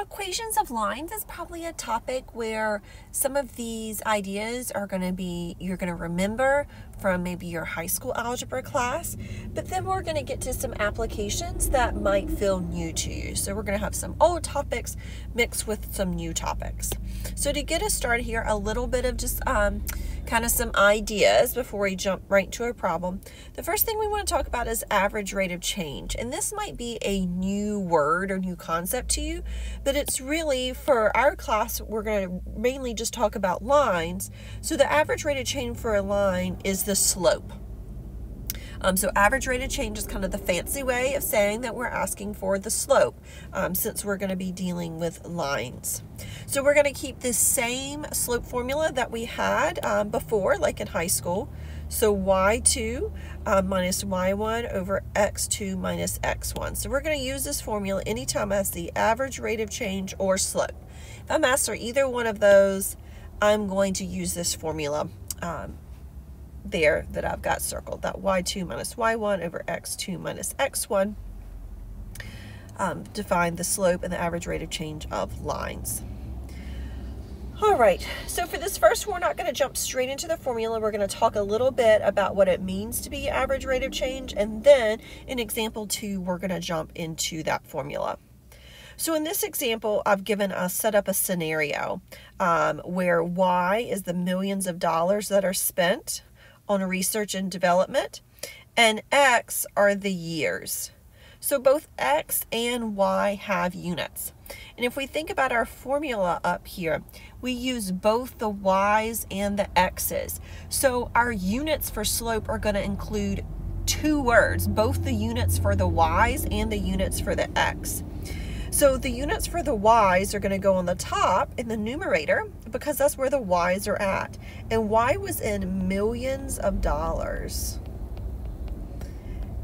equations of lines is probably a topic where some of these ideas are going to be, you're going to remember from maybe your high school algebra class, but then we're going to get to some applications that might feel new to you. So we're going to have some old topics mixed with some new topics. So to get us started here, a little bit of just kind of some ideas before we jump right to a problem. The first thing we want to talk about is average rate of change. And this might be a new word or new concept to you, but it's really, for our class, we're going to mainly just talk about lines. So the average rate of change for a line is the slope. So average rate of change is kind of the fancy way of saying that we're asking for the slope, since we're going to be dealing with lines. So we're going to keep this same slope formula that we had before, like in high school. So y2 minus y1 over x2 minus x1. So we're going to use this formula anytime I see average rate of change or slope. If I'm asked for either one of those, I'm going to use this formula there that I've got circled, that y2 minus y1 over x2 minus x1, define the slope and the average rate of change of lines. All right, so for this first, we're not going to jump straight into the formula. We're going to talk a little bit about what it means to be average rate of change, and then in example 2, we're going to jump into that formula. So in this example, I've given us set up a scenario where y is the millions of dollars that are spent on research and development, and x are the years. So both x and y have units. And if we think about our formula up here, we use both the y's and the x's. So our units for slope are going to include two words, both the units for the y's and the units for the x. So the units for the y's are going to go on the top in the numerator because that's where the y's are at. And y was in millions of dollars.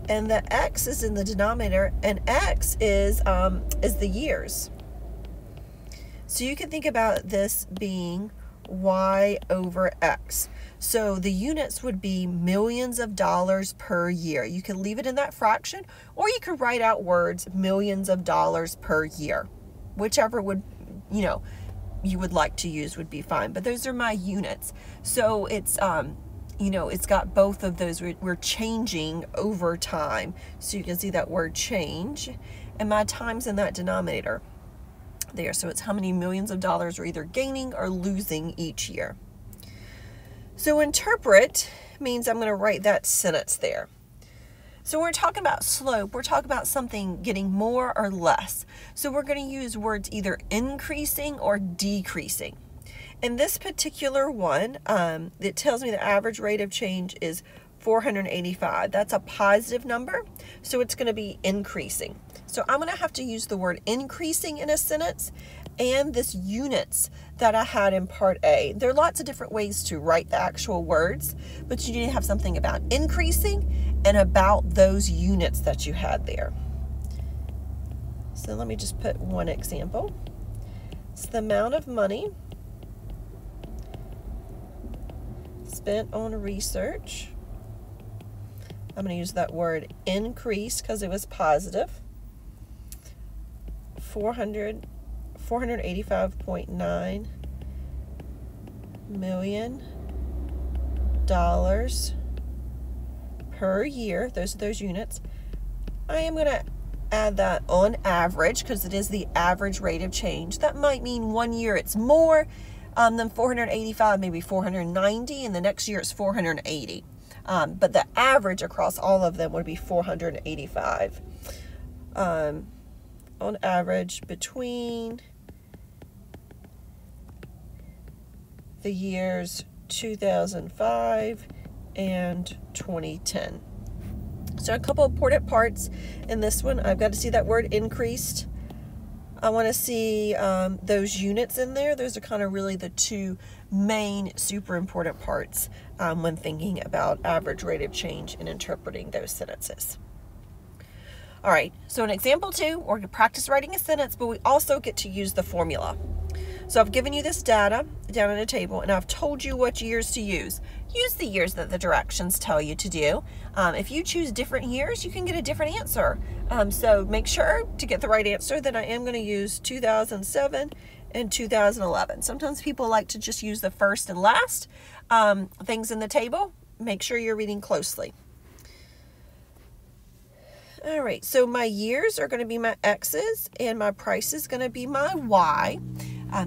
And the x is in the denominator, and x is the years. So you can think about this being y over x. So the units would be millions of dollars per year. You could leave it in that fraction, or you could write out words millions of dollars per year. Whichever would, you would like to use would be fine. But those are my units. So it's, it's got both of those. We're changing over time. So you can see that word change, and my time's in that denominator there. So it's how many millions of dollars we're either gaining or losing each year. So interpret means I'm going to write that sentence there. So when we're talking about slope, we're talking about something getting more or less. So we're going to use words either increasing or decreasing. In this particular one, it tells me the average rate of change is 485. That's a positive number, so it's going to be increasing. So I'm going to have to use the word increasing in a sentence and this units that I had in part A. There are lots of different ways to write the actual words, but you need to have something about increasing and about those units that you had there. So let me just put one example. It's the amount of money spent on research. I'm going to use that word increase because it was positive. $485.9 million per year. Those are those units. I am going to add that on average because it is the average rate of change. That might mean one year it's more than 485, maybe 490, and the next year it's 480. But the average across all of them would be 485. On average between the years 2005 and 2010. So a couple important parts in this one. I've got to see that word increased. I want to see those units in there. Those are kind of really the two main super important parts when thinking about average rate of change and interpreting those sentences. All right, so in example 2, we're going to practice writing a sentence, but we also get to use the formula. So I've given you this data down in a table, and I've told you what years to use. use the years that the directions tell you to do. If you choose different years, you can get a different answer. So make sure to get the right answer that I am going to use 2007 and 2011. Sometimes people like to just use the first and last things in the table. Make sure you're reading closely. All right, so my years are going to be my X's and my price is going to be my Y.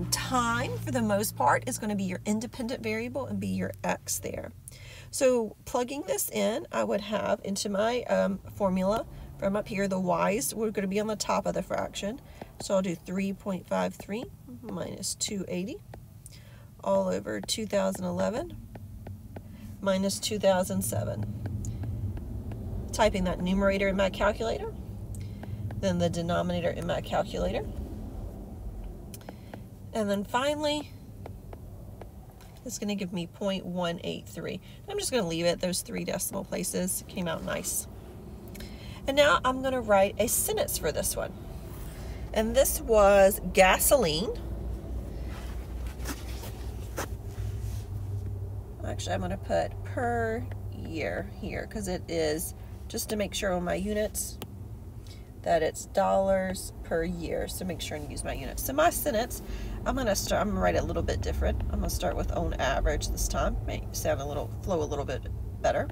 Time, for the most part, is going to be your independent variable and be your X there. So plugging this in, I would have into my formula from up here, the Y's were going to be on the top of the fraction. So I'll do 3.53 minus 280 all over 2011 minus 2007. Typing that numerator in my calculator, then the denominator in my calculator, and then finally it's going to give me 0.183. I'm just going to leave it. Those 3 decimal places came out nice. And now I'm going to write a sentence for this one, and this was gasoline. Actually, I'm going to put per year here because it is, just to make sure on my units that it's dollars per year. So make sure and use my units. So my sentence, I'm going to write it a little bit different. I'm going to start with on average this time. Make it sound flow a little bit better.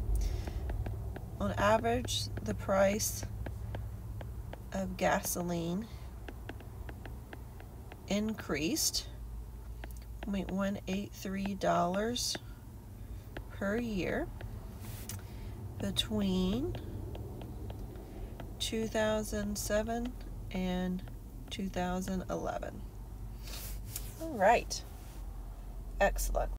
On average, the price of gasoline increased $0.183 per year between 2007 and 2011. All right, excellent.